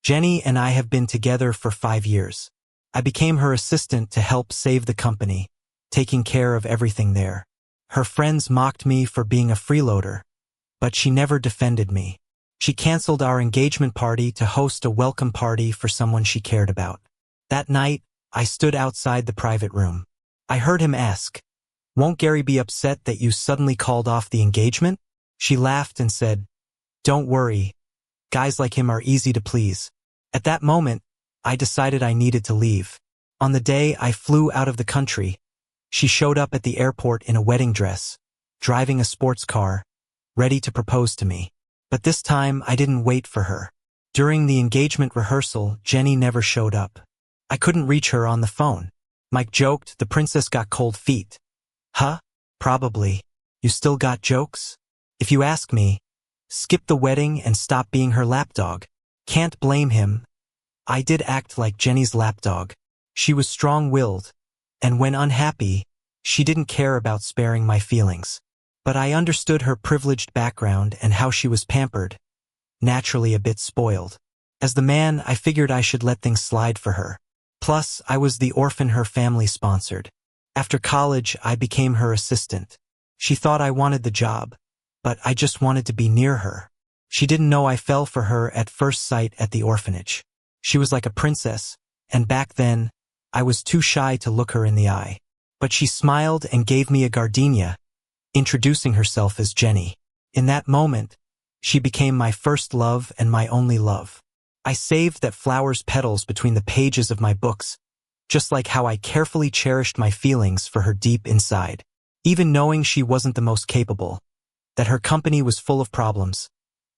Jenny and I have been together for 5 years. I became her assistant to help save the company, taking care of everything there. Her friends mocked me for being a freeloader, but she never defended me. She canceled our engagement party to host a welcome party for someone she cared about. That night, I stood outside the private room. I heard him ask, "Won't Gary be upset that you suddenly called off the engagement?" She laughed and said, "Don't worry. Guys like him are easy to please." At that moment, I decided I needed to leave. On the day I flew out of the country, she showed up at the airport in a wedding dress, driving a sports car, ready to propose to me. But this time, I didn't wait for her. During the engagement rehearsal, Jenny never showed up. I couldn't reach her on the phone. Mike joked the princess got cold feet. Huh? Probably. You still got jokes? If you ask me, skip the wedding and stop being her lapdog. Can't blame him. I did act like Jenny's lapdog. She was strong-willed, and when unhappy, she didn't care about sparing my feelings. But I understood her privileged background and how she was pampered, naturally a bit spoiled. As the man, I figured I should let things slide for her. Plus, I was the orphan her family sponsored. After college, I became her assistant. She thought I wanted the job, but I just wanted to be near her. She didn't know I fell for her at first sight at the orphanage. She was like a princess, and back then, I was too shy to look her in the eye. But she smiled and gave me a gardenia, introducing herself as Jenny. In that moment, she became my first love and my only love. I saved that flower's petals between the pages of my books, just like how I carefully cherished my feelings for her deep inside. Even knowing she wasn't the most capable, that her company was full of problems,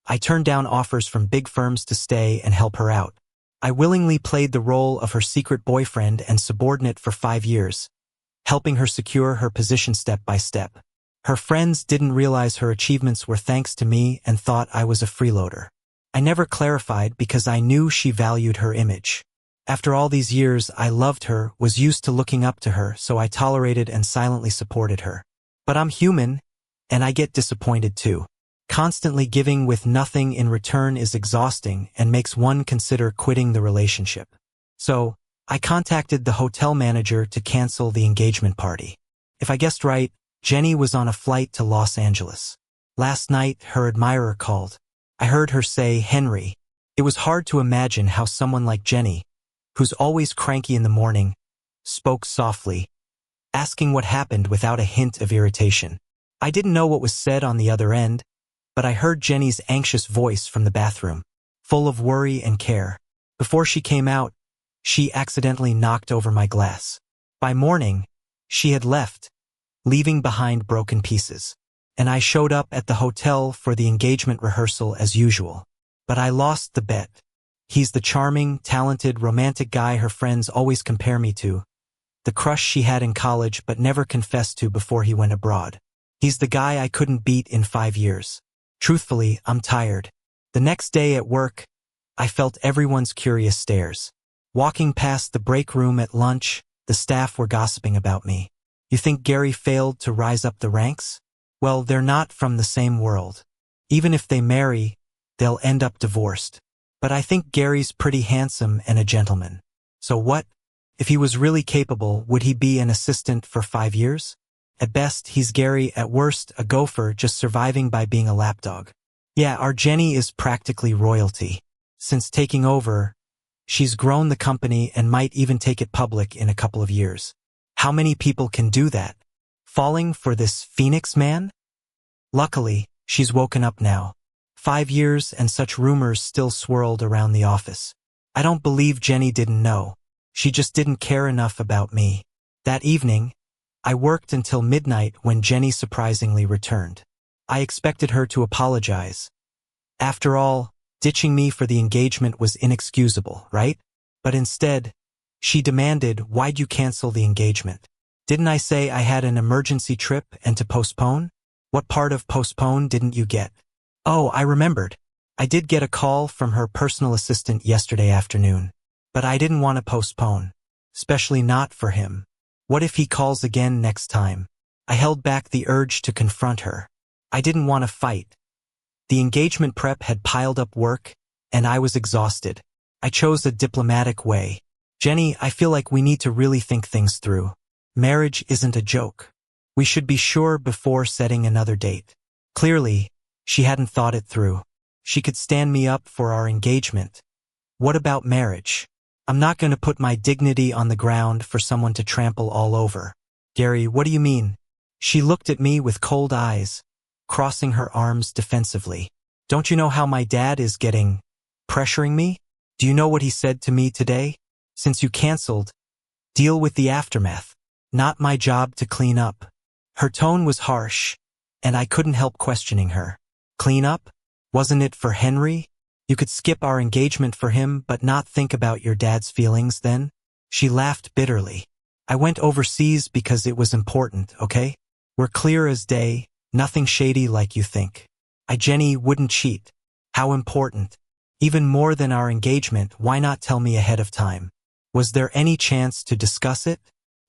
I turned down offers from big firms to stay and help her out. I willingly played the role of her secret boyfriend and subordinate for 5 years, helping her secure her position step by step. Her friends didn't realize her achievements were thanks to me and thought I was a freeloader. I never clarified because I knew she valued her image. After all these years, I loved her, was used to looking up to her, so I tolerated and silently supported her. But I'm human, and I get disappointed too. Constantly giving with nothing in return is exhausting and makes one consider quitting the relationship. So, I contacted the hotel manager to cancel the engagement party. If I guessed right, Jenny was on a flight to Los Angeles. Last night, her admirer called. I heard her say, "Henry." It was hard to imagine how someone like Jenny, who's always cranky in the morning, spoke softly, asking what happened without a hint of irritation. I didn't know what was said on the other end, but I heard Jenny's anxious voice from the bathroom, full of worry and care. Before she came out, she accidentally knocked over my glass. By morning, she had left, leaving behind broken pieces. And I showed up at the hotel for the engagement rehearsal as usual. But I lost the bet. He's the charming, talented, romantic guy her friends always compare me to. The crush she had in college but never confessed to before he went abroad. He's the guy I couldn't beat in 5 years. Truthfully, I'm tired. The next day at work, I felt everyone's curious stares. Walking past the break room at lunch, the staff were gossiping about me. You think Gary failed to rise up the ranks? Well, they're not from the same world. Even if they marry, they'll end up divorced. But I think Gary's pretty handsome and a gentleman. So what? If he was really capable, would he be an assistant for 5 years? At best, he's Gary, at worst, a gopher just surviving by being a lapdog. Yeah, our Jenny is practically royalty. Since taking over, she's grown the company and might even take it public in a couple of years. How many people can do that? Falling for this Phoenix man? Luckily, she's woken up now. 5 years and such rumors still swirled around the office. I don't believe Jenny didn't know. She just didn't care enough about me. That evening, I worked until midnight when Jenny surprisingly returned. I expected her to apologize. After all, ditching me for the engagement was inexcusable, right? But instead, she demanded, "Why'd you cancel the engagement? Didn't I say I had an emergency trip and to postpone? What part of postpone didn't you get?" Oh, I remembered. I did get a call from her personal assistant yesterday afternoon. But I didn't want to postpone. Especially not for him. What if he calls again next time? I held back the urge to confront her. I didn't want to fight. The engagement prep had piled up work, and I was exhausted. I chose a diplomatic way. Jenny, I feel like we need to really think things through. Marriage isn't a joke. We should be sure before setting another date. Clearly, she hadn't thought it through. She could stand me up for our engagement. What about marriage? I'm not going to put my dignity on the ground for someone to trample all over. Gary, what do you mean? She looked at me with cold eyes, crossing her arms defensively. Don't you know how my dad is pressuring me? Do you know what he said to me today? Since you canceled, deal with the aftermath. Not my job to clean up. Her tone was harsh, and I couldn't help questioning her. Clean up? Wasn't it for Henry? You could skip our engagement for him but not think about your dad's feelings then? She laughed bitterly. I went overseas because it was important, okay? We're clear as day, nothing shady like you think. Jenny wouldn't cheat. How important? Even more than our engagement, why not tell me ahead of time? Was there any chance to discuss it?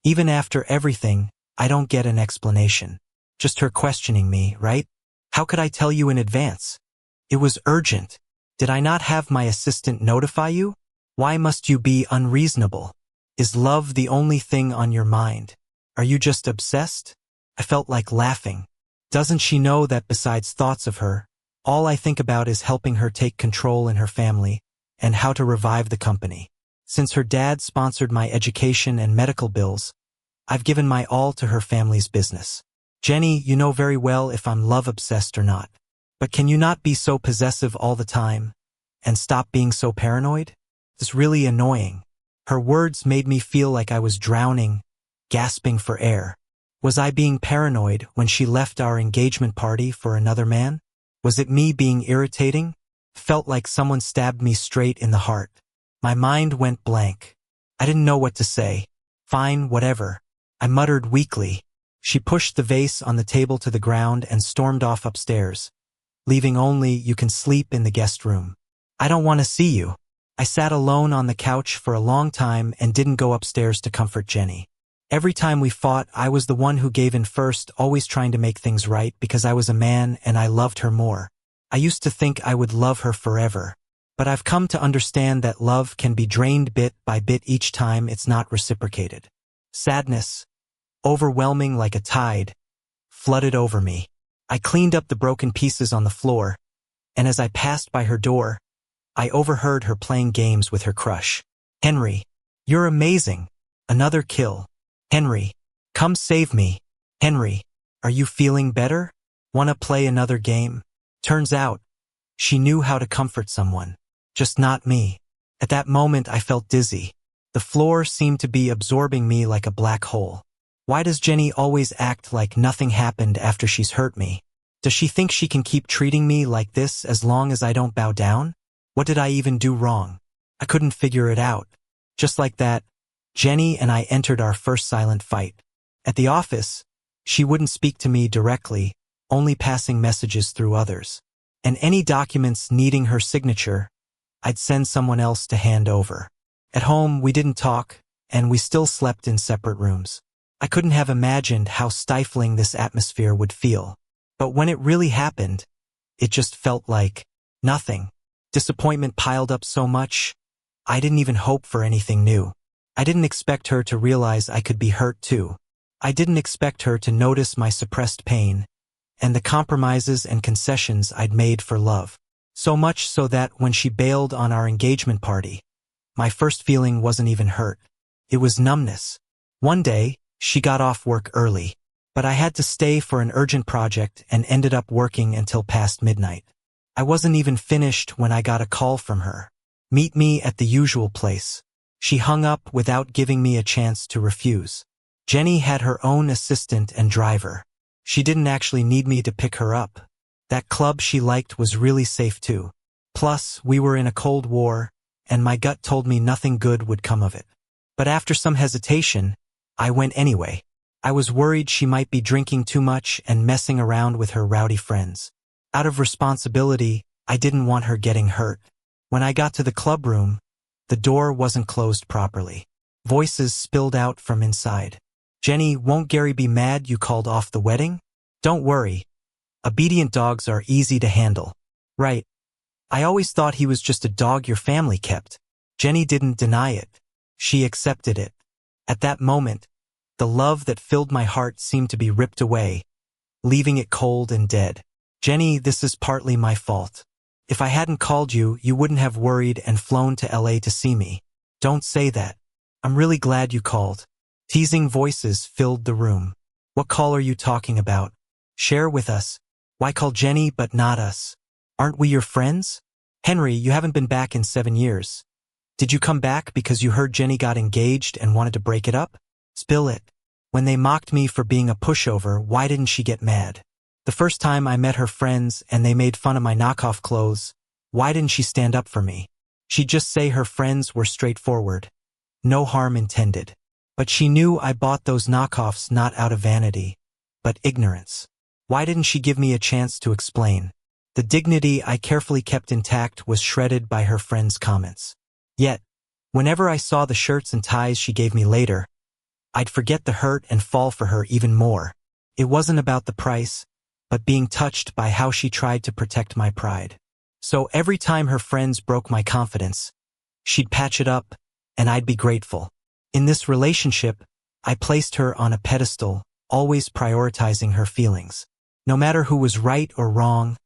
Even after everything, I don't get an explanation. Just her questioning me, right? How could I tell you in advance? It was urgent. Did I not have my assistant notify you? Why must you be unreasonable? Is love the only thing on your mind? Are you just obsessed? I felt like laughing. Doesn't she know that besides thoughts of her, all I think about is helping her take control in her family and how to revive the company? Since her dad sponsored my education and medical bills, I've given my all to her family's business. Jenny, you know very well if I'm love-obsessed or not. But can you not be so possessive all the time and stop being so paranoid? It's really annoying. Her words made me feel like I was drowning, gasping for air. Was I being paranoid when she left our engagement party for another man? Was it me being irritating? Felt like someone stabbed me straight in the heart. My mind went blank. I didn't know what to say. Fine, whatever. I muttered weakly. She pushed the vase on the table to the ground and stormed off upstairs, leaving only "You can sleep in the guest room." I don't want to see you. I sat alone on the couch for a long time and didn't go upstairs to comfort Jenny. Every time we fought, I was the one who gave in first, always trying to make things right because I was a man and I loved her more. I used to think I would love her forever, but I've come to understand that love can be drained bit by bit each time it's not reciprocated. Sadness, overwhelming like a tide, flooded over me. I cleaned up the broken pieces on the floor, and as I passed by her door, I overheard her playing games with her crush. Henry, you're amazing. Another kill. Henry, come save me. Henry, are you feeling better? Wanna play another game? Turns out, she knew how to comfort someone, just not me. At that moment, I felt dizzy. The floor seemed to be absorbing me like a black hole. Why does Jenny always act like nothing happened after she's hurt me? Does she think she can keep treating me like this as long as I don't bow down? What did I even do wrong? I couldn't figure it out. Just like that, Jenny and I entered our first silent fight. At the office, she wouldn't speak to me directly, only passing messages through others. And any documents needing her signature, I'd send someone else to hand over. At home, we didn't talk, and we still slept in separate rooms. I couldn't have imagined how stifling this atmosphere would feel. But when it really happened, it just felt like nothing. Disappointment piled up so much, I didn't even hope for anything new. I didn't expect her to realize I could be hurt too. I didn't expect her to notice my suppressed pain and the compromises and concessions I'd made for love. So much so that when she bailed on our engagement party, my first feeling wasn't even hurt. It was numbness. One day, she got off work early, but I had to stay for an urgent project and ended up working until past midnight. I wasn't even finished when I got a call from her. Meet me at the usual place. She hung up without giving me a chance to refuse. Jenny had her own assistant and driver. She didn't actually need me to pick her up. That club she liked was really safe too. Plus, we were in a Cold War, and my gut told me nothing good would come of it. But after some hesitation, I went anyway. I was worried she might be drinking too much and messing around with her rowdy friends. Out of responsibility, I didn't want her getting hurt. When I got to the club room, the door wasn't closed properly. Voices spilled out from inside. Jenny, won't Gary be mad you called off the wedding? Don't worry. Obedient dogs are easy to handle. Right. I always thought he was just a dog your family kept. Jenny didn't deny it. She accepted it. At that moment, the love that filled my heart seemed to be ripped away, leaving it cold and dead. Jenny, this is partly my fault. If I hadn't called you, you wouldn't have worried and flown to LA to see me. Don't say that. I'm really glad you called. Teasing voices filled the room. What call are you talking about? Share with us. Why call Jenny but not us? Aren't we your friends? Henry, you haven't been back in 7 years. Did you come back because you heard Jenny got engaged and wanted to break it up? Spill it. When they mocked me for being a pushover, why didn't she get mad? The first time I met her friends and they made fun of my knockoff clothes, why didn't she stand up for me? She'd just say her friends were straightforward. No harm intended. But she knew I bought those knockoffs not out of vanity, but ignorance. Why didn't she give me a chance to explain? The dignity I carefully kept intact was shredded by her friends' comments. Yet, whenever I saw the shirts and ties she gave me later, I'd forget the hurt and fall for her even more. It wasn't about the price, but being touched by how she tried to protect my pride. So every time her friends broke my confidence, she'd patch it up, and I'd be grateful. In this relationship, I placed her on a pedestal, always prioritizing her feelings. No matter who was right or wrong,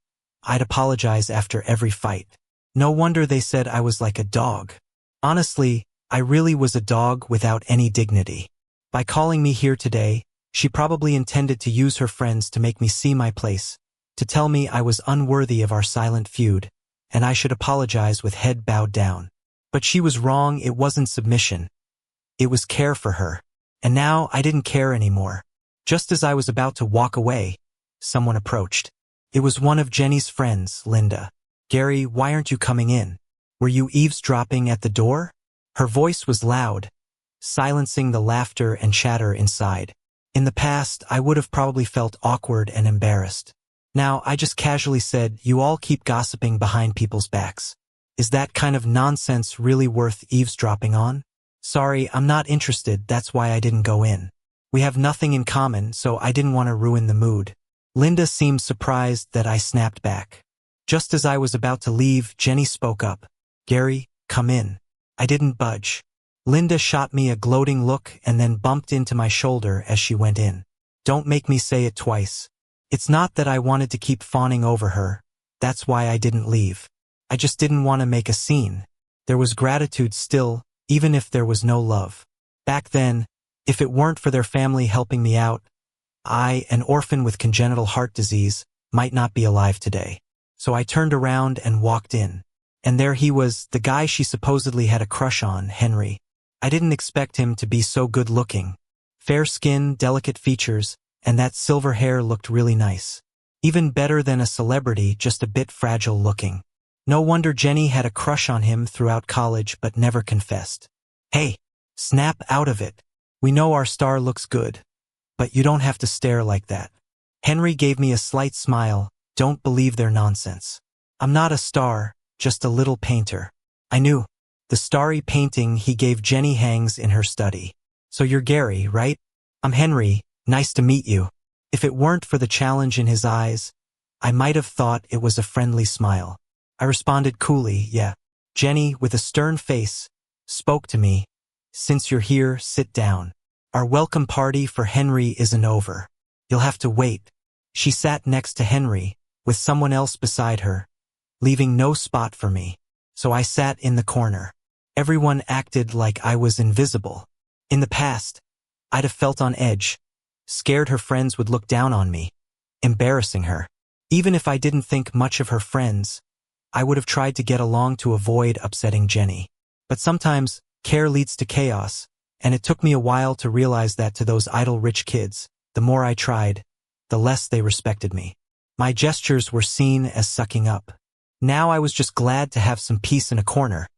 I'd apologize after every fight. No wonder they said I was like a dog. Honestly, I really was a dog without any dignity. By calling me here today, she probably intended to use her friends to make me see my place, to tell me I was unworthy of our silent feud, and I should apologize with head bowed down. But she was wrong. It wasn't submission. It was care for her. And now I didn't care anymore. Just as I was about to walk away, someone approached. It was one of Jenny's friends, Linda. Gary, why aren't you coming in? Were you eavesdropping at the door? Her voice was loud, silencing the laughter and chatter inside. In the past, I would have probably felt awkward and embarrassed. Now, I just casually said, you all keep gossiping behind people's backs. Is that kind of nonsense really worth eavesdropping on? Sorry, I'm not interested, that's why I didn't go in. We have nothing in common, so I didn't want to ruin the mood. Linda seemed surprised that I snapped back. Just as I was about to leave, Jenny spoke up. Gary, come in. I didn't budge. Linda shot me a gloating look and then bumped into my shoulder as she went in. Don't make me say it twice. It's not that I wanted to keep fawning over her. That's why I didn't leave. I just didn't want to make a scene. There was gratitude still, even if there was no love. Back then, if it weren't for their family helping me out, I, an orphan with congenital heart disease, might not be alive today. So I turned around and walked in. And there he was, the guy she supposedly had a crush on, Henry. I didn't expect him to be so good-looking. Fair skin, delicate features, and that silver hair looked really nice. Even better than a celebrity, just a bit fragile-looking. No wonder Jenny had a crush on him throughout college but never confessed. Hey, snap out of it. We know our star looks good, but you don't have to stare like that. Henry gave me a slight smile. Don't believe their nonsense. I'm not a star, just a little painter. I knew. The starry painting he gave Jenny hangs in her study. So you're Gary, right? I'm Henry, nice to meet you. If it weren't for the challenge in his eyes, I might have thought it was a friendly smile. I responded coolly, yeah. Jenny, with a stern face, spoke to me. Since you're here, sit down. Our welcome party for Henry isn't over. You'll have to wait. She sat next to Henry, with someone else beside her, leaving no spot for me. So I sat in the corner. Everyone acted like I was invisible. In the past, I'd have felt on edge, scared her friends would look down on me, embarrassing her. Even if I didn't think much of her friends, I would have tried to get along to avoid upsetting Jenny. But sometimes, care leads to chaos, and it took me a while to realize that to those idle rich kids, the more I tried, the less they respected me. My gestures were seen as sucking up. Now I was just glad to have some peace in a corner,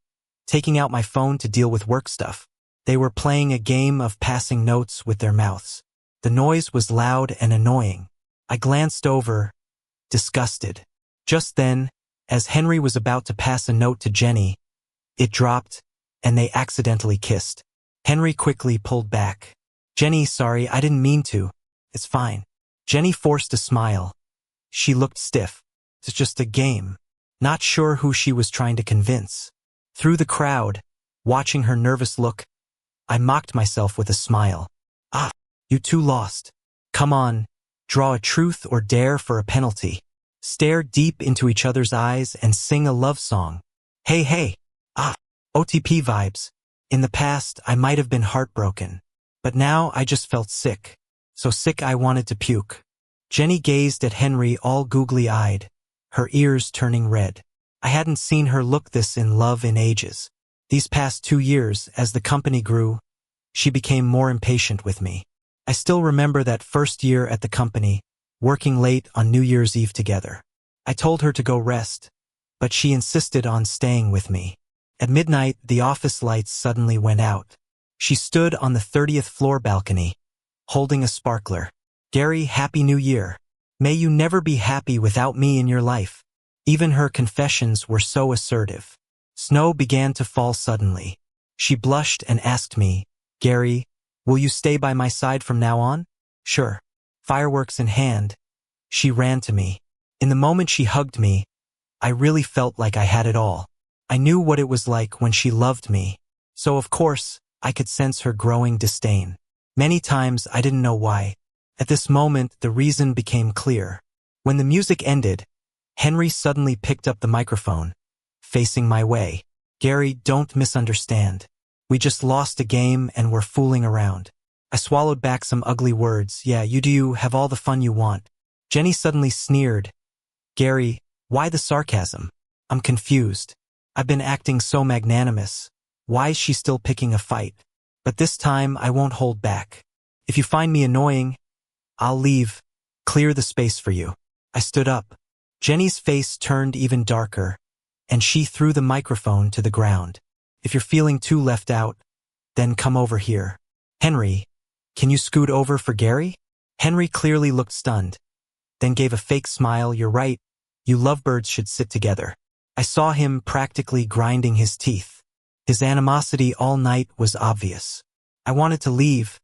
taking out my phone to deal with work stuff. They were playing a game of passing notes with their mouths. The noise was loud and annoying. I glanced over, disgusted. Just then, as Henry was about to pass a note to Jenny, it dropped, and they accidentally kissed. Henry quickly pulled back. Jenny, sorry, I didn't mean to. It's fine. Jenny forced a smile. She looked stiff. It's just a game. Not sure who she was trying to convince. Through the crowd, Watching her nervous look, I mocked myself with a smile. Ah, you two lost. Come on, draw a truth or dare for a penalty. Stare deep into each other's eyes and sing a love song. Hey, hey. Ah, OTP vibes. In the past, I might have been heartbroken. But now I just felt sick. So sick I wanted to puke. Jenny gazed at Henry all googly-eyed, her ears turning red. I hadn't seen her look this in love in ages. These past 2 years, as the company grew, she became more impatient with me. I still remember that first year at the company, working late on New Year's Eve together. I told her to go rest, but she insisted on staying with me. At midnight, the office lights suddenly went out. She stood on the 30th floor balcony, holding a sparkler. Gary, Happy New Year. May you never be happy without me in your life. Even her confessions were so assertive. Snow began to fall suddenly. She blushed and asked me, Gary, will you stay by my side from now on? Sure. Fireworks in hand, she ran to me. In the moment she hugged me, I really felt like I had it all. I knew what it was like when she loved me. So of course, I could sense her growing disdain. Many times I didn't know why. At this moment, the reason became clear. When the music ended, Henry suddenly picked up the microphone, facing my way. Gary, don't misunderstand. We just lost a game and we're fooling around. I swallowed back some ugly words. Yeah, you do have all the fun you want. Jenny suddenly sneered. Gary, why the sarcasm? I'm confused. I've been acting so magnanimous. Why is she still picking a fight? But this time I won't hold back. If you find me annoying, I'll leave. Clear the space for you. I stood up. Jenny's face turned even darker, and she threw the microphone to the ground. If you're feeling too left out, then come over here. Henry, can you scoot over for Gary? Henry clearly looked stunned, then gave a fake smile. You're right. You lovebirds should sit together. I saw him practically grinding his teeth. His animosity all night was obvious. I wanted to leave,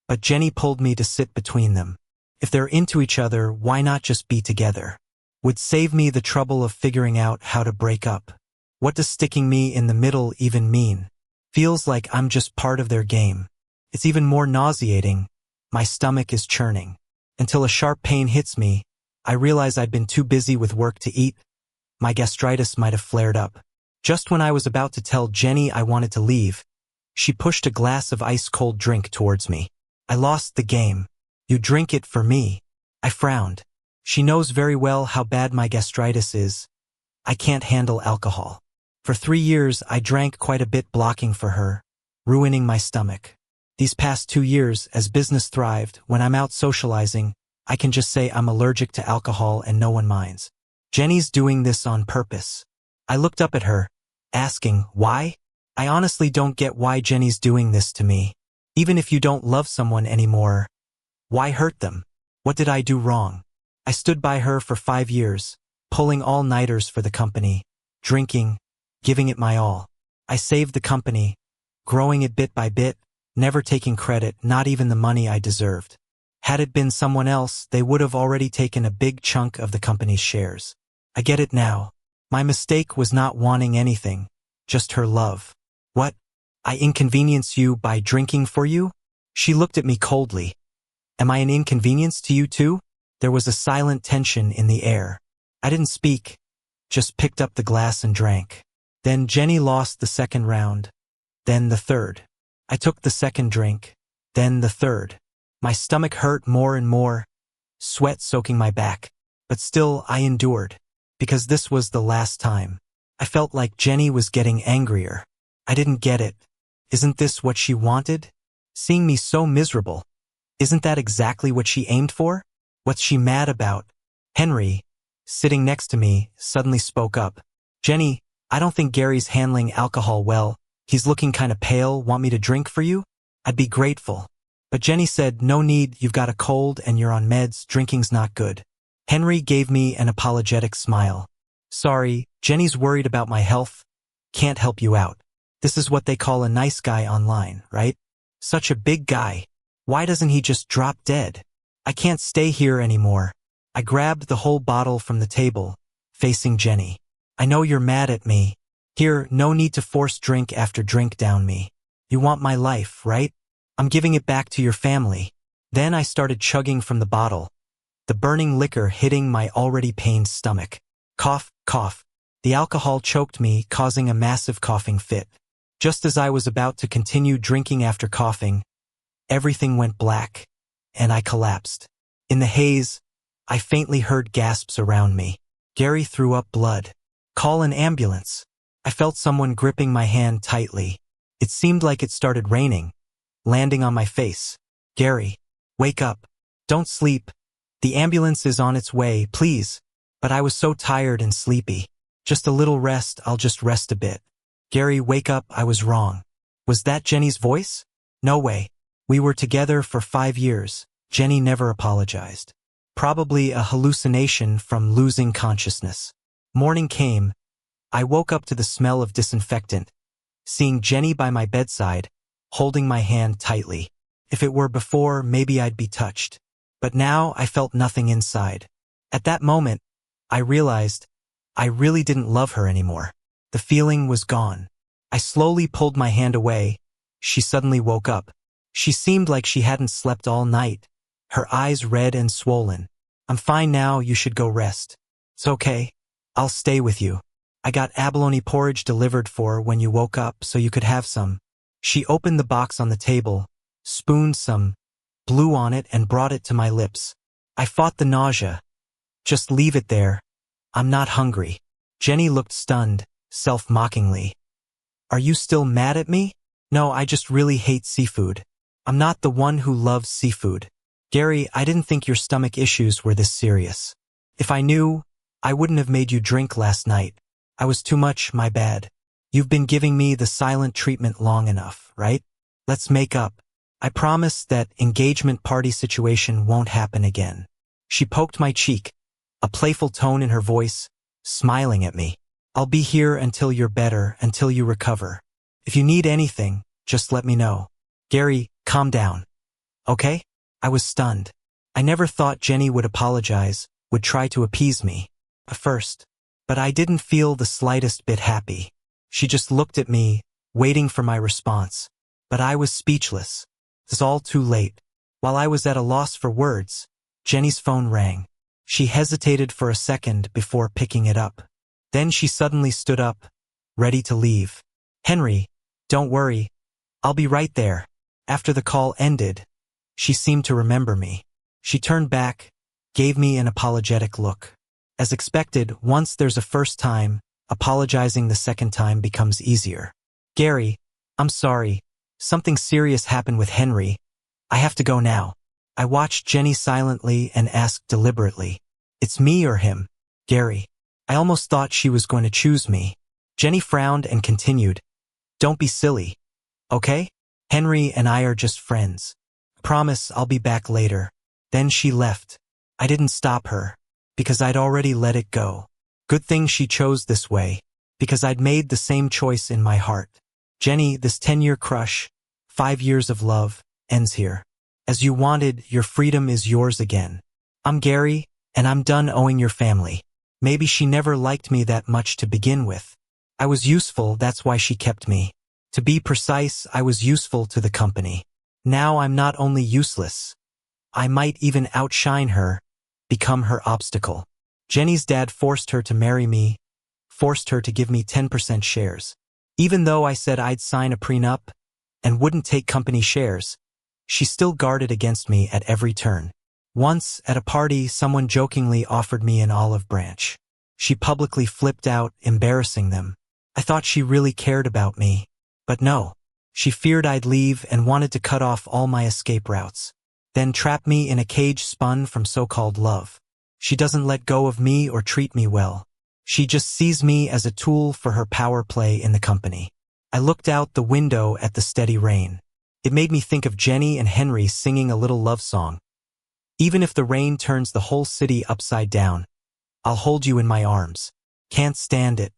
but Jenny pulled me to sit between them. If they're into each other, why not just be together? Would save me the trouble of figuring out how to break up. What does sticking me in the middle even mean? Feels like I'm just part of their game. It's even more nauseating. My stomach is churning. Until a sharp pain hits me, I realize I'd been too busy with work to eat. My gastritis might have flared up. Just when I was about to tell Jenny I wanted to leave, she pushed a glass of ice-cold drink towards me. I lost the game. You drink it for me. I frowned. She knows very well how bad my gastritis is. I can't handle alcohol. For 3 years, I drank quite a bit blocking for her, ruining my stomach. These past 2 years, as business thrived, when I'm out socializing, I can just say I'm allergic to alcohol and no one minds. Jenny's doing this on purpose. I looked up at her, asking, why? I honestly don't get why Jenny's doing this to me. Even if you don't love someone anymore, why hurt them? What did I do wrong? I stood by her for 5 years, pulling all-nighters for the company, drinking, giving it my all. I saved the company, growing it bit by bit, never taking credit, not even the money I deserved. Had it been someone else, they would have already taken a big chunk of the company's shares. I get it now. My mistake was not wanting anything, just her love. What? I inconvenience you by drinking for you? She looked at me coldly. Am I an inconvenience to you too? There was a silent tension in the air. I didn't speak, just picked up the glass and drank. Then Jenny lost the second round, then the third. I took the second drink, then the third. My stomach hurt more and more, sweat soaking my back. But still I endured, because this was the last time. I felt like Jenny was getting angrier. I didn't get it. Isn't this what she wanted? Seeing me so miserable. Isn't that exactly what she aimed for? What's she mad about? Henry, sitting next to me, suddenly spoke up. Jenny, I don't think Gary's handling alcohol well. He's looking kinda pale. Want me to drink for you? I'd be grateful. But Jenny said, no need, you've got a cold and you're on meds, drinking's not good. Henry gave me an apologetic smile. Sorry, Jenny's worried about my health. Can't help you out. This is what they call a nice guy online, right? Such a big guy. Why doesn't he just drop dead? I can't stay here anymore. I grabbed the whole bottle from the table, facing Jenny. I know you're mad at me. Here, no need to force drink after drink down me. You want my life, right? I'm giving it back to your family. Then I started chugging from the bottle, the burning liquor hitting my already pained stomach. Cough, cough. The alcohol choked me, causing a massive coughing fit. Just as I was about to continue drinking after coughing, everything went black, and I collapsed. In the haze, I faintly heard gasps around me. Gary threw up blood. Call an ambulance. I felt someone gripping my hand tightly. It seemed like it started raining, landing on my face. Gary, wake up. Don't sleep. The ambulance is on its way, please. But I was so tired and sleepy. Just a little rest, I'll just rest a bit. Gary, wake up, I was wrong. Was that Jenny's voice? No way. We were together for 5 years. Jenny never apologized. Probably a hallucination from losing consciousness. Morning came. I woke up to the smell of disinfectant, seeing Jenny by my bedside, holding my hand tightly. If it were before, maybe I'd be touched. But now I felt nothing inside. At that moment, I realized I really didn't love her anymore. The feeling was gone. I slowly pulled my hand away. She suddenly woke up. She seemed like she hadn't slept all night, her eyes red and swollen. I'm fine now, you should go rest. It's okay. I'll stay with you. I got abalone porridge delivered for when you woke up so you could have some. She opened the box on the table, spooned some, blew on it and brought it to my lips. I fought the nausea. Just leave it there. I'm not hungry. Jenny looked stunned, self-mockingly. Are you still mad at me? No, I just really hate seafood. I'm not the one who loves seafood. Gary, I didn't think your stomach issues were this serious. If I knew, I wouldn't have made you drink last night. I was too much, my bad. You've been giving me the silent treatment long enough, right? Let's make up. I promise that engagement party situation won't happen again. She poked my cheek, a playful tone in her voice, smiling at me. I'll be here until you're better, until you recover. If you need anything, just let me know. Gary, calm down. Okay? I was stunned. I never thought Jenny would apologize, would try to appease me. At first. But I didn't feel the slightest bit happy. She just looked at me, waiting for my response. But I was speechless. It was all too late. While I was at a loss for words, Jenny's phone rang. She hesitated for a second before picking it up. Then she suddenly stood up, ready to leave. Henry, don't worry. I'll be right there. After the call ended, she seemed to remember me. She turned back, gave me an apologetic look. As expected, once there's a first time, apologizing the second time becomes easier. Gary, I'm sorry. Something serious happened with Henry. I have to go now. I watched Jenny silently and asked deliberately, it's me or him? Gary. I almost thought she was going to choose me. Jenny frowned and continued, don't be silly. Okay? Henry and I are just friends. Promise I'll be back later. Then she left. I didn't stop her, because I'd already let it go. Good thing she chose this way, because I'd made the same choice in my heart. Jenny, this 10-year crush, 5 years of love, ends here. As you wanted, your freedom is yours again. I'm Gary, and I'm done owing your family. Maybe she never liked me that much to begin with. I was useful, that's why she kept me. To be precise, I was useful to the company. Now I'm not only useless, I might even outshine her, become her obstacle. Jenny's dad forced her to marry me, forced her to give me 10% shares. Even though I said I'd sign a prenup and wouldn't take company shares, she still guarded against me at every turn. Once, at a party, someone jokingly offered me an olive branch. She publicly flipped out, embarrassing them. I thought she really cared about me. But no. She feared I'd leave and wanted to cut off all my escape routes. Then trap me in a cage spun from so-called love. She doesn't let go of me or treat me well. She just sees me as a tool for her power play in the company. I looked out the window at the steady rain. It made me think of Jenny and Henry singing a little love song. Even if the rain turns the whole city upside down, I'll hold you in my arms. Can't stand it.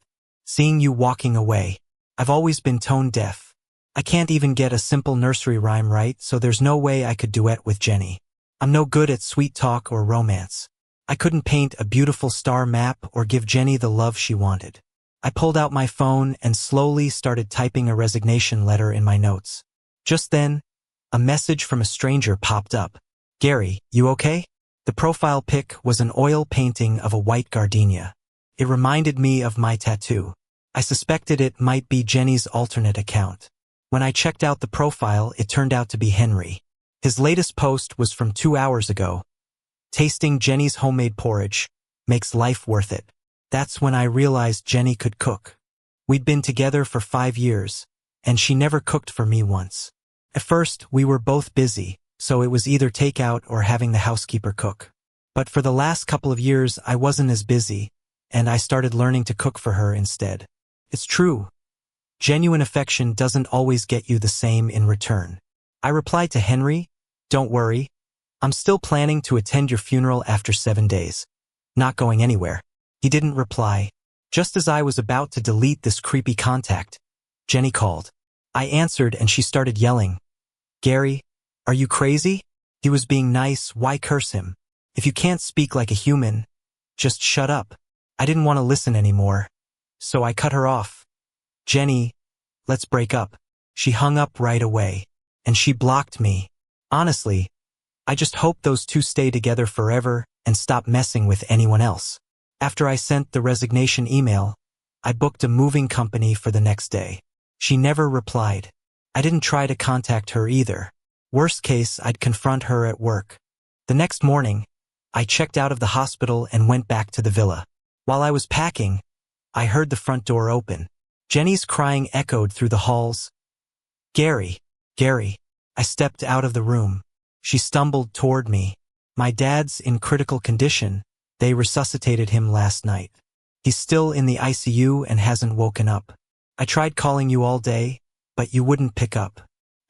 Seeing you walking away. I've always been tone deaf. I can't even get a simple nursery rhyme right, so there's no way I could duet with Jenny. I'm no good at sweet talk or romance. I couldn't paint a beautiful star map or give Jenny the love she wanted. I pulled out my phone and slowly started typing a resignation letter in my notes. Just then, a message from a stranger popped up. "Gary, you okay?" The profile pic was an oil painting of a white gardenia. It reminded me of my tattoo. I suspected it might be Jenny's alternate account. When I checked out the profile, it turned out to be Henry. His latest post was from 2 hours ago. "Tasting Jenny's homemade porridge makes life worth it." That's when I realized Jenny could cook. We'd been together for 5 years, and she never cooked for me once. At first, we were both busy, so it was either takeout or having the housekeeper cook. But for the last couple of years, I wasn't as busy, and I started learning to cook for her instead. It's true. Genuine affection doesn't always get you the same in return. I replied to Henry, "Don't worry. I'm still planning to attend your funeral after 7 days. Not going anywhere." He didn't reply. Just as I was about to delete this creepy contact, Jenny called. I answered and she started yelling, "Gary, are you crazy? He was being nice, why curse him? If you can't speak like a human, just shut up." I didn't want to listen anymore, so I cut her off. "Jenny, let's break up." She hung up right away, and she blocked me. Honestly, I just hope those two stay together forever and stop messing with anyone else. After I sent the resignation email, I booked a moving company for the next day. She never replied. I didn't try to contact her either. Worst case, I'd confront her at work. The next morning, I checked out of the hospital and went back to the villa. While I was packing, I heard the front door open. Jenny's crying echoed through the halls. "Gary, Gary." I stepped out of the room. She stumbled toward me. "My dad's in critical condition. They resuscitated him last night. He's still in the ICU and hasn't woken up. I tried calling you all day, but you wouldn't pick up.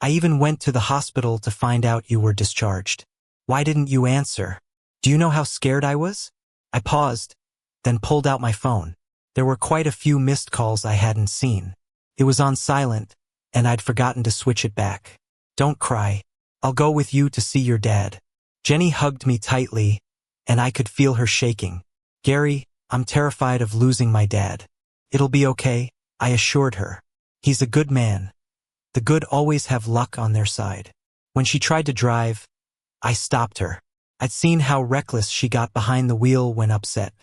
I even went to the hospital to find out you were discharged. Why didn't you answer? Do you know how scared I was?" I paused, then pulled out my phone. There were quite a few missed calls I hadn't seen. It was on silent, and I'd forgotten to switch it back. "Don't cry. I'll go with you to see your dad." Jenny hugged me tightly, and I could feel her shaking. "Gary, I'm terrified of losing my dad." "It'll be okay," I assured her. "He's a good man. The good always have luck on their side." When she tried to drive, I stopped her. I'd seen how reckless she got behind the wheel when upset.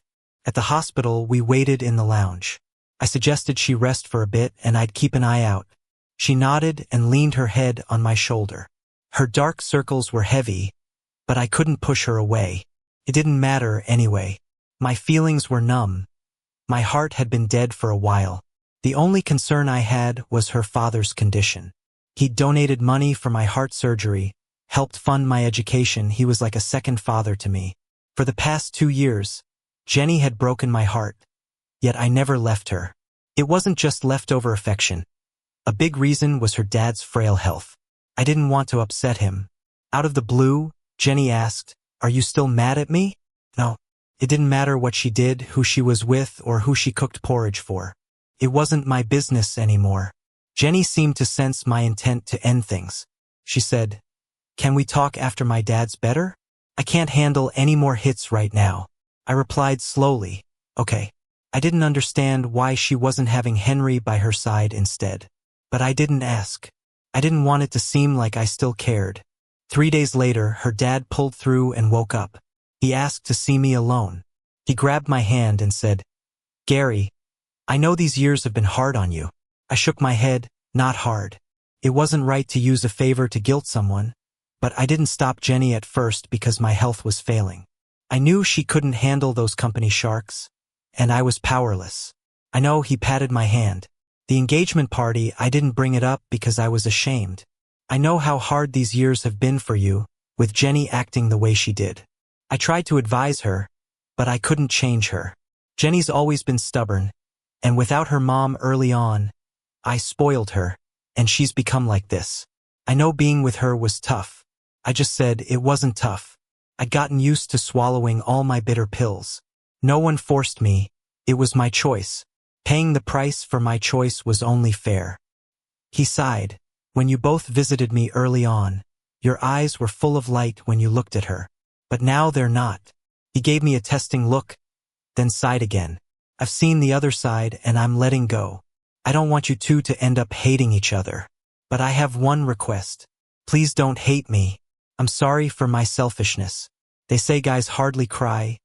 At the hospital, we waited in the lounge. I suggested she rest for a bit and I'd keep an eye out. She nodded and leaned her head on my shoulder. Her dark circles were heavy, but I couldn't push her away. It didn't matter anyway. My feelings were numb. My heart had been dead for a while. The only concern I had was her father's condition. He'd donated money for my heart surgery, helped fund my education. He was like a second father to me. For the past 2 years, Jenny had broken my heart, yet I never left her. It wasn't just leftover affection. A big reason was her dad's frail health. I didn't want to upset him. Out of the blue, Jenny asked, "Are you still mad at me?" No. It didn't matter what she did, who she was with, or who she cooked porridge for. It wasn't my business anymore. Jenny seemed to sense my intent to end things. She said, "Can we talk after my dad's better? I can't handle any more hits right now." I replied slowly, "Okay." I didn't understand why she wasn't having Henry by her side instead. But I didn't ask. I didn't want it to seem like I still cared. 3 days later, her dad pulled through and woke up. He asked to see me alone. He grabbed my hand and said, "Gary, I know these years have been hard on you." I shook my head, "Not hard. It wasn't right to use a favor to guilt someone, but I didn't stop Jenny at first because my health was failing. I knew she couldn't handle those company sharks, and I was powerless." I know he patted my hand. "The engagement party, I didn't bring it up because I was ashamed. I know how hard these years have been for you, with Jenny acting the way she did. I tried to advise her, but I couldn't change her. Jenny's always been stubborn, and without her mom early on, I spoiled her, and she's become like this. I know being with her was tough. I just said it wasn't tough. I'd gotten used to swallowing all my bitter pills. No one forced me. It was my choice. Paying the price for my choice was only fair." He sighed. "When you both visited me early on, your eyes were full of light when you looked at her. But now they're not." He gave me a testing look, then sighed again. I've seen the other side and I'm letting go. I don't want you two to end up hating each other. But I have one request. Please don't hate me. I'm sorry for my selfishness. They say guys hardly cry,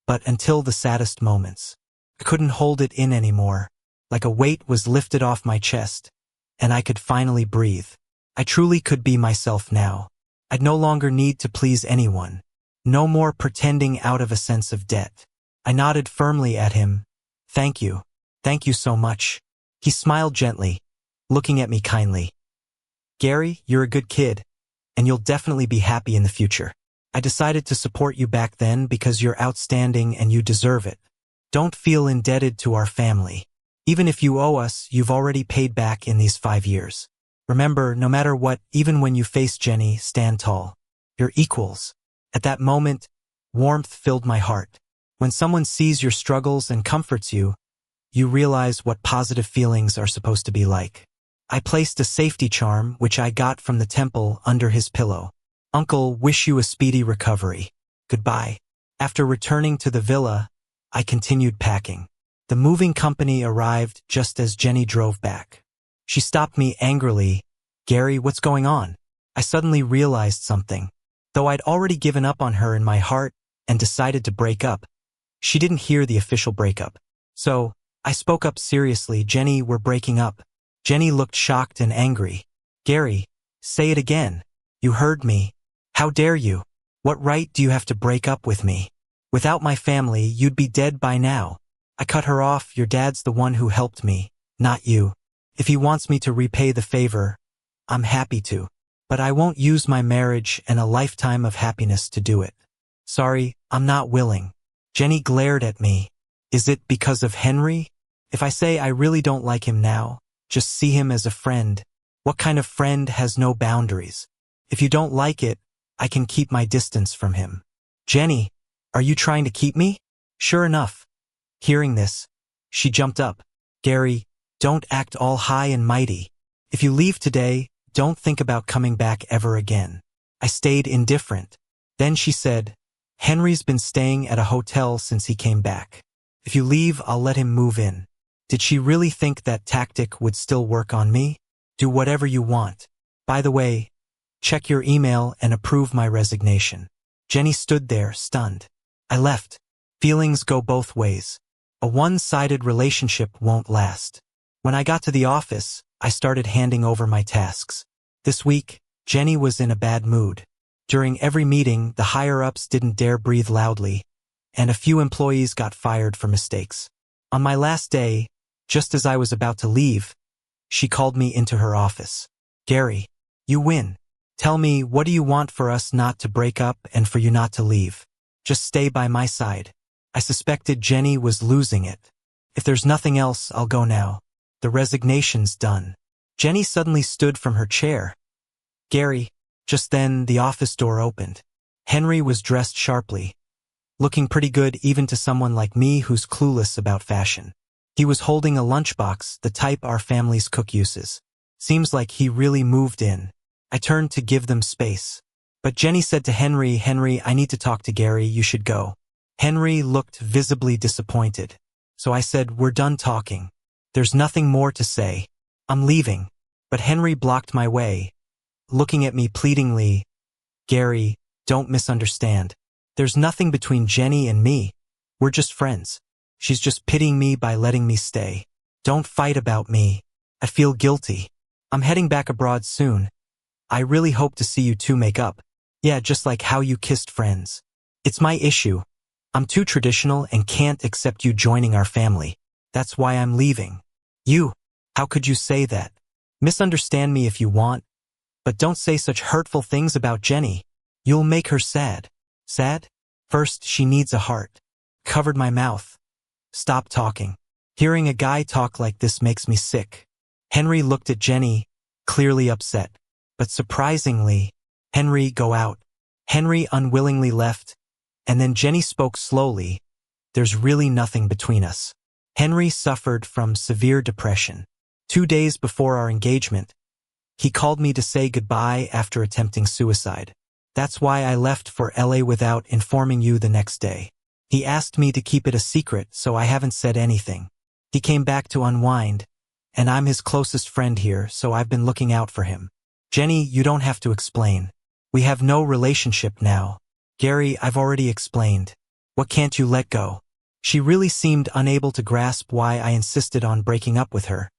but until the saddest moments. I couldn't hold it in anymore. Like a weight was lifted off my chest, and I could finally breathe. I truly could be myself now. I'd no longer need to please anyone. No more pretending out of a sense of debt. I nodded firmly at him. Thank you. Thank you so much. He smiled gently, looking at me kindly. Gary, you're a good kid, and you'll definitely be happy in the future. I decided to support you back then because you're outstanding and you deserve it. Don't feel indebted to our family. Even if you owe us, you've already paid back in these 5 years. Remember, no matter what, even when you face Jenny, stand tall. You're equals. At that moment, warmth filled my heart. When someone sees your struggles and comforts you, you realize what positive feelings are supposed to be like. I placed a safety charm, which I got from the temple, under his pillow. Uncle, wish you a speedy recovery. Goodbye. After returning to the villa, I continued packing. The moving company arrived just as Jenny drove back. She stopped me angrily. Gary, what's going on? I suddenly realized something. Though I'd already given up on her in my heart and decided to break up, she didn't hear the official breakup. So, I spoke up seriously. Jenny, we're breaking up. Jenny looked shocked and angry. Gary, say it again. You heard me. How dare you? What right do you have to break up with me? Without my family, you'd be dead by now. I cut her off. Your dad's the one who helped me, not you. If he wants me to repay the favor, I'm happy to. But I won't use my marriage and a lifetime of happiness to do it. Sorry, I'm not willing. Jenny glared at me. Is it because of Henry? If I say I really don't like him now, just see him as a friend. What kind of friend has no boundaries? If you don't like it, I can keep my distance from him. Jenny, are you trying to keep me? Sure enough. Hearing this, she jumped up. Gary, don't act all high and mighty. If you leave today, don't think about coming back ever again. I stayed indifferent. Then she said, Henry's been staying at a hotel since he came back. If you leave, I'll let him move in. Did she really think that tactic would still work on me? Do whatever you want. By the way, check your email and approve my resignation. Jenny stood there, stunned. I left. Feelings go both ways. A one-sided relationship won't last. When I got to the office, I started handing over my tasks. This week, Jenny was in a bad mood. During every meeting, the higher-ups didn't dare breathe loudly, and a few employees got fired for mistakes. On my last day, just as I was about to leave, she called me into her office. Gary, you win. Tell me, what do you want for us not to break up and for you not to leave? Just stay by my side. I suspected Jenny was losing it. If there's nothing else, I'll go now. The resignation's done. Jenny suddenly stood from her chair. Gary, just then the office door opened. Henry was dressed sharply, looking pretty good even to someone like me who's clueless about fashion. He was holding a lunchbox, the type our family's cook uses. Seems like he really moved in. I turned to give them space. But Jenny said to Henry, I need to talk to Gary, you should go. Henry looked visibly disappointed. So I said, we're done talking. There's nothing more to say. I'm leaving. But Henry blocked my way, looking at me pleadingly. Gary, don't misunderstand. There's nothing between Jenny and me. We're just friends. She's just pitying me by letting me stay. Don't fight about me. I feel guilty. I'm heading back abroad soon. I really hope to see you two make up. Yeah, just like how you kissed friends. It's my issue. I'm too traditional and can't accept you joining our family. That's why I'm leaving. You, how could you say that? Misunderstand me if you want, but don't say such hurtful things about Jenny. You'll make her sad. Sad? First, she needs a heart. Covered my mouth. Stop talking. Hearing a guy talk like this makes me sick. Henry looked at Jenny, clearly upset. But surprisingly, Henry, go out. Henry unwillingly left, and then Jenny spoke slowly. There's really nothing between us. Henry suffered from severe depression. 2 days before our engagement, he called me to say goodbye after attempting suicide. That's why I left for LA without informing you the next day. He asked me to keep it a secret, so I haven't said anything. He came back to unwind, and I'm his closest friend here, so I've been looking out for him. Jenny, you don't have to explain. We have no relationship now. Gary, I've already explained. What can't you let go? She really seemed unable to grasp why I insisted on breaking up with her,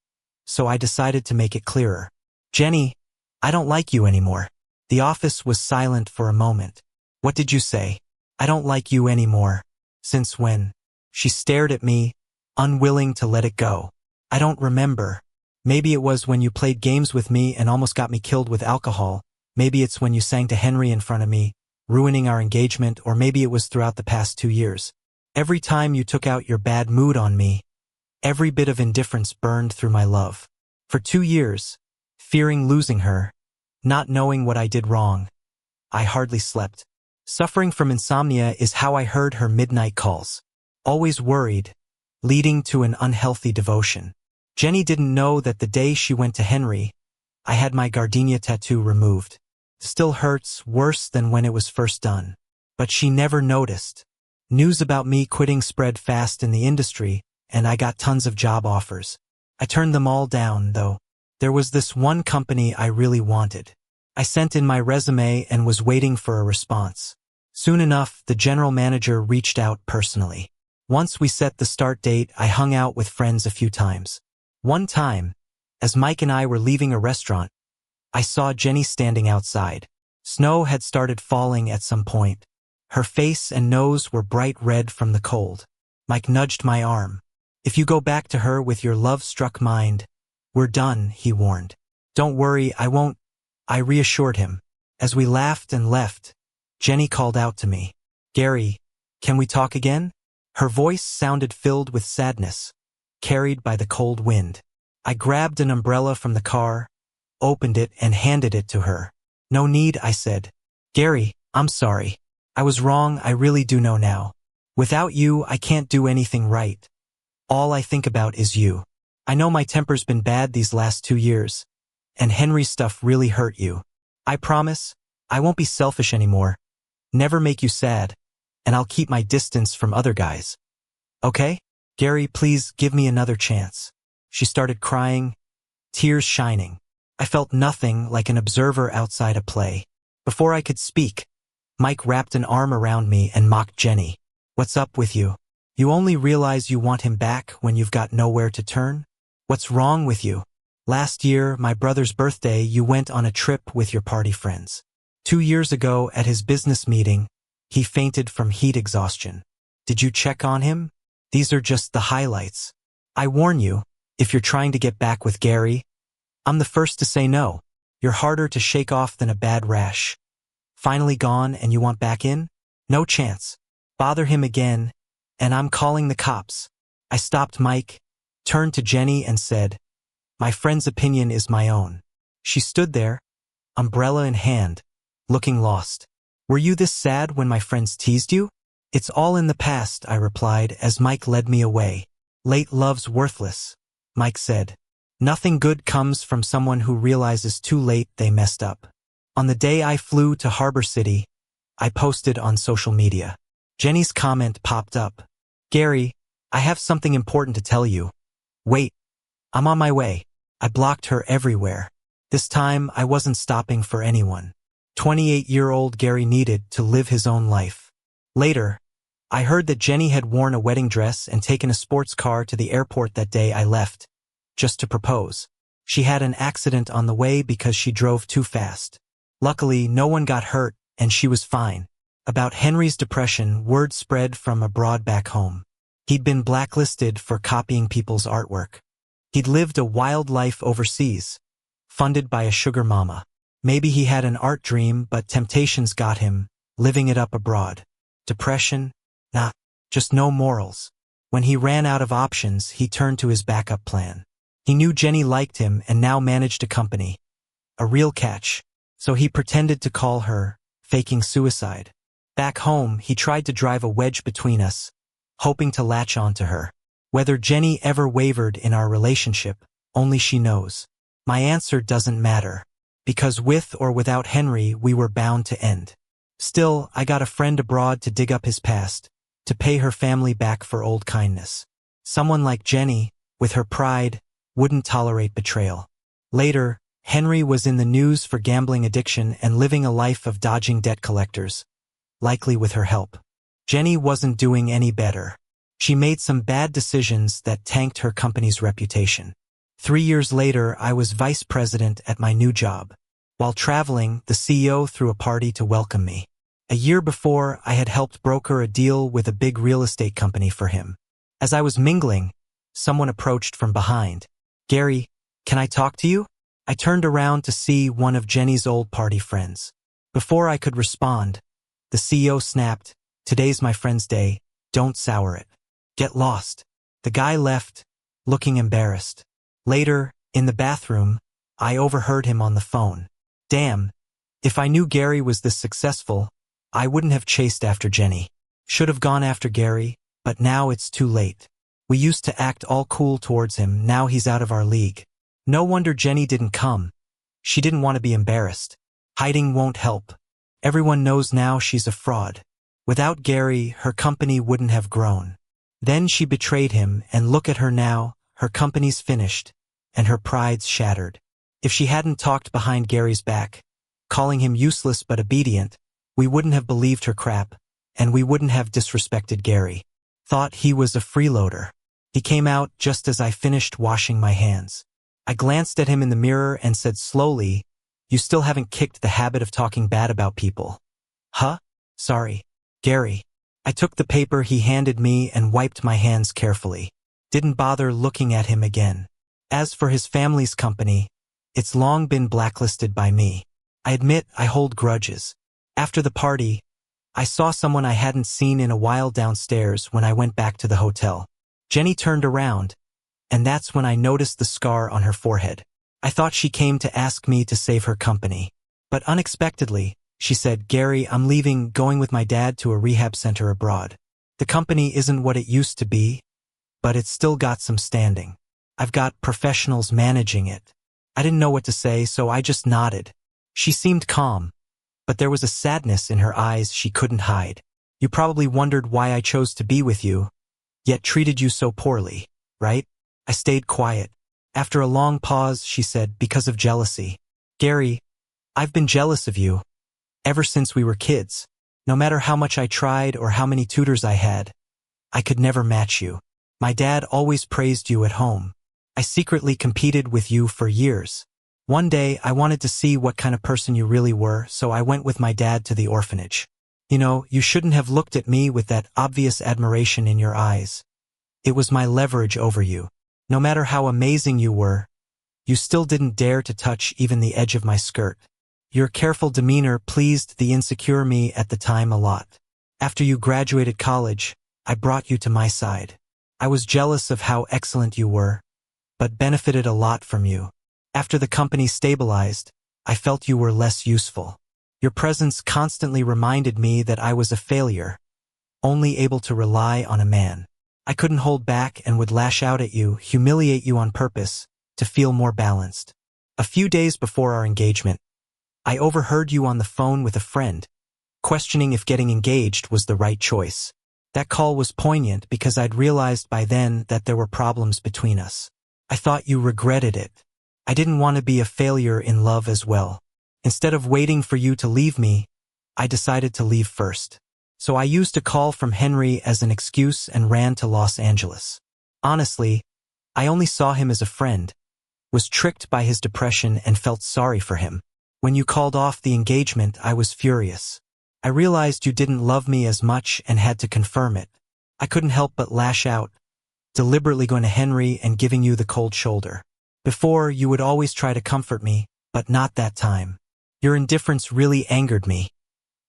so I decided to make it clearer. Jenny, I don't like you anymore. The office was silent for a moment. What did you say? I don't like you anymore. Since when? She stared at me, unwilling to let it go. I don't remember. Maybe it was when you played games with me and almost got me killed with alcohol. Maybe it's when you sang to Henry in front of me, ruining our engagement, or maybe it was throughout the past 2 years. Every time you took out your bad mood on me, every bit of indifference burned through my love. For 2 years, fearing losing her, not knowing what I did wrong, I hardly slept. Suffering from insomnia is how I heard her midnight calls. Always worried, leading to an unhealthy devotion. Jenny didn't know that the day she went to Henry, I had my gardenia tattoo removed. Still hurts, worse than when it was first done. But she never noticed. News about me quitting spread fast in the industry, and I got tons of job offers. I turned them all down, though. There was this one company I really wanted. I sent in my resume and was waiting for a response. Soon enough, the general manager reached out personally. Once we set the start date, I hung out with friends a few times. One time, as Mike and I were leaving a restaurant, I saw Jenny standing outside. Snow had started falling at some point. Her face and nose were bright red from the cold. Mike nudged my arm. If you go back to her with your love-struck mind, we're done, he warned. Don't worry, I won't, I reassured him. As we laughed and left, Jenny called out to me. Gary, can we talk again? Her voice sounded filled with sadness, carried by the cold wind. I grabbed an umbrella from the car, opened it, and handed it to her. No need, I said. Gary, I'm sorry. I was wrong, I really do know now. Without you, I can't do anything right. All I think about is you. I know my temper's been bad these last 2 years, and Henry's stuff really hurt you. I promise, I won't be selfish anymore, never make you sad, and I'll keep my distance from other guys. Okay? Gary, please give me another chance. She started crying, tears shining. I felt nothing like an observer outside a play. Before I could speak, Mike wrapped an arm around me and mocked Jenny. What's up with you? You only realize you want him back when you've got nowhere to turn? What's wrong with you? Last year, my brother's birthday, you went on a trip with your party friends. 2 years ago, at his business meeting, he fainted from heat exhaustion. Did you check on him? These are just the highlights. I warn you, if you're trying to get back with Gary, I'm the first to say no. You're harder to shake off than a bad rash. Finally gone and you want back in? No chance. Bother him again, and I'm calling the cops. I stopped Mike, turned to Jenny and said, my friend's opinion is my own. She stood there, umbrella in hand, looking lost. Were you this sad when my friends teased you? It's all in the past, I replied as Mike led me away. Late love's worthless, Mike said. Nothing good comes from someone who realizes too late they messed up. On the day I flew to Harbor City, I posted on social media. Jenny's comment popped up. Gary, I have something important to tell you. Wait, I'm on my way. I blocked her everywhere. This time, I wasn't stopping for anyone. 28-year-old Gary needed to live his own life. Later, I heard that Jenny had worn a wedding dress and taken a sports car to the airport that day I left, just to propose. She had an accident on the way because she drove too fast. Luckily, no one got hurt, and she was fine. About Henry's depression, word spread from abroad back home. He'd been blacklisted for copying people's artwork. He'd lived a wild life overseas, funded by a sugar mama. Maybe he had an art dream, but temptations got him, living it up abroad. Depression? Nah, just no morals. When he ran out of options, he turned to his backup plan. He knew Jenny liked him and now managed a company. A real catch. So he pretended to call her, faking suicide. Back home, he tried to drive a wedge between us, hoping to latch onto her. Whether Jenny ever wavered in our relationship, only she knows. My answer doesn't matter, because with or without Henry, we were bound to end. Still, I got a friend abroad to dig up his past, to pay her family back for old kindness. Someone like Jenny, with her pride, wouldn't tolerate betrayal. Later, Henry was in the news for gambling addiction and living a life of dodging debt collectors, likely with her help. Jenny wasn't doing any better. She made some bad decisions that tanked her company's reputation. 3 years later, I was vice president at my new job. While traveling, the CEO threw a party to welcome me. A year before, I had helped broker a deal with a big real estate company for him. As I was mingling, someone approached from behind. "Gary, can I talk to you?" I turned around to see one of Jenny's old party friends. Before I could respond, the CEO snapped, "Today's my friend's day, don't sour it. Get lost." The guy left, looking embarrassed. Later, in the bathroom, I overheard him on the phone. "Damn, if I knew Gary was this successful, I wouldn't have chased after Jenny. Should have gone after Gary, but now it's too late. We used to act all cool towards him, now he's out of our league. No wonder Jenny didn't come. She didn't want to be embarrassed. Hiding won't help. Everyone knows now she's a fraud. Without Gary, her company wouldn't have grown. Then she betrayed him, and look at her now, her company's finished, and her pride's shattered. If she hadn't talked behind Gary's back, calling him useless but obedient, we wouldn't have believed her crap, and we wouldn't have disrespected Gary. Thought he was a freeloader. He came out just as I finished washing my hands. I glanced at him in the mirror and said slowly, "You still haven't kicked the habit of talking bad about people." "Huh? Sorry, Gary." I took the paper he handed me and wiped my hands carefully. Didn't bother looking at him again. As for his family's company, it's long been blacklisted by me. I admit I hold grudges. After the party, I saw someone I hadn't seen in a while downstairs when I went back to the hotel. Jenny turned around, and that's when I noticed the scar on her forehead. I thought she came to ask me to save her company. But unexpectedly, she said, "Gary, I'm leaving, going with my dad to a rehab center abroad. The company isn't what it used to be, but it's still got some standing. I've got professionals managing it." I didn't know what to say, so I just nodded. She seemed calm, but there was a sadness in her eyes she couldn't hide. "You probably wondered why I chose to be with you, yet treated you so poorly, right?" I stayed quiet. After a long pause, she said, "Because of jealousy. Gary, I've been jealous of you ever since we were kids. No matter how much I tried or how many tutors I had, I could never match you. My dad always praised you at home. I secretly competed with you for years. One day, I wanted to see what kind of person you really were, so I went with my dad to the orphanage. You know, you shouldn't have looked at me with that obvious admiration in your eyes. It was my leverage over you. No matter how amazing you were, you still didn't dare to touch even the edge of my skirt. Your careful demeanor pleased the insecure me at the time a lot. After you graduated college, I brought you to my side. I was jealous of how excellent you were, but benefited a lot from you. After the company stabilized, I felt you were less useful. Your presence constantly reminded me that I was a failure, only able to rely on a man. I couldn't hold back and would lash out at you, humiliate you on purpose, to feel more balanced. A few days before our engagement, I overheard you on the phone with a friend, questioning if getting engaged was the right choice. That call was poignant because I'd realized by then that there were problems between us. I thought you regretted it. I didn't want to be a failure in love as well. Instead of waiting for you to leave me, I decided to leave first. So I used a call from Henry as an excuse and ran to Los Angeles. Honestly, I only saw him as a friend, was tricked by his depression and felt sorry for him. When you called off the engagement, I was furious. I realized you didn't love me as much and had to confirm it. I couldn't help but lash out, deliberately going to Henry and giving you the cold shoulder. Before, you would always try to comfort me, but not that time. Your indifference really angered me.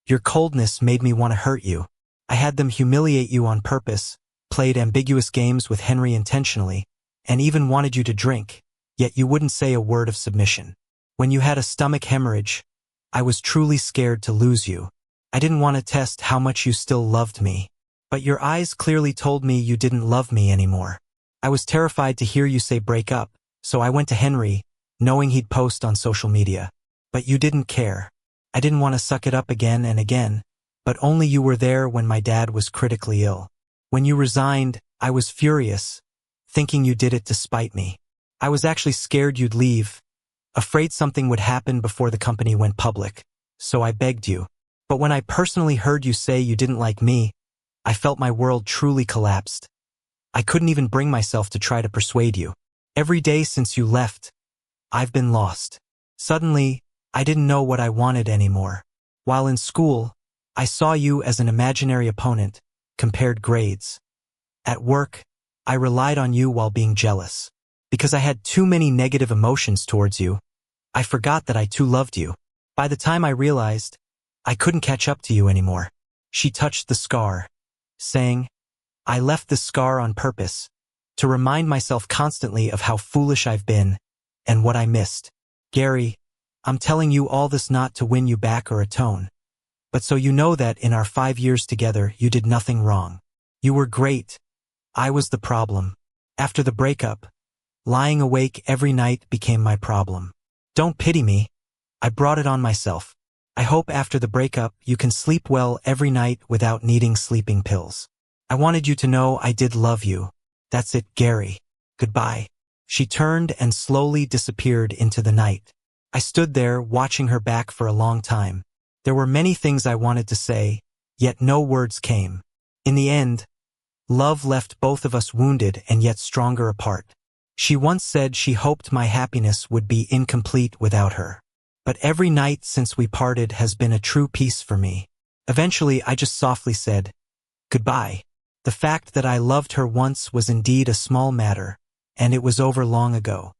Your coldness made me want to hurt you. I had them humiliate you on purpose, played ambiguous games with Henry intentionally, and even wanted you to drink, yet you wouldn't say a word of submission. When you had a stomach hemorrhage, I was truly scared to lose you. I didn't want to test how much you still loved me. But your eyes clearly told me you didn't love me anymore. I was terrified to hear you say break up, so I went to Henry, knowing he'd post on social media. But you didn't care. I didn't want to suck it up again and again, but only you were there when my dad was critically ill. When you resigned, I was furious, thinking you did it to spite me. I was actually scared you'd leave, afraid something would happen before the company went public, so I begged you. But when I personally heard you say you didn't like me, I felt my world truly collapsed. I couldn't even bring myself to try to persuade you. Every day since you left, I've been lost. Suddenly, I didn't know what I wanted anymore. While in school, I saw you as an imaginary opponent, compared grades. At work, I relied on you while being jealous. Because I had too many negative emotions towards you, I forgot that I too loved you. By the time I realized, I couldn't catch up to you anymore. She touched the scar, saying, I left this scar on purpose, to remind myself constantly of how foolish I've been, and what I missed. Gary, I'm telling you all this not to win you back or atone, but so you know that in our 5 years together you did nothing wrong. You were great. I was the problem. After the breakup, lying awake every night became my problem. Don't pity me. I brought it on myself. I hope after the breakup you can sleep well every night without needing sleeping pills. I wanted you to know I did love you. That's it, Gary. Goodbye. She turned and slowly disappeared into the night. I stood there watching her back for a long time. There were many things I wanted to say, yet no words came. In the end, love left both of us wounded and yet stronger apart. She once said she hoped my happiness would be incomplete without her. But every night since we parted has been a true peace for me. Eventually, I just softly said, goodbye. The fact that I loved her once was indeed a small matter, and it was over long ago.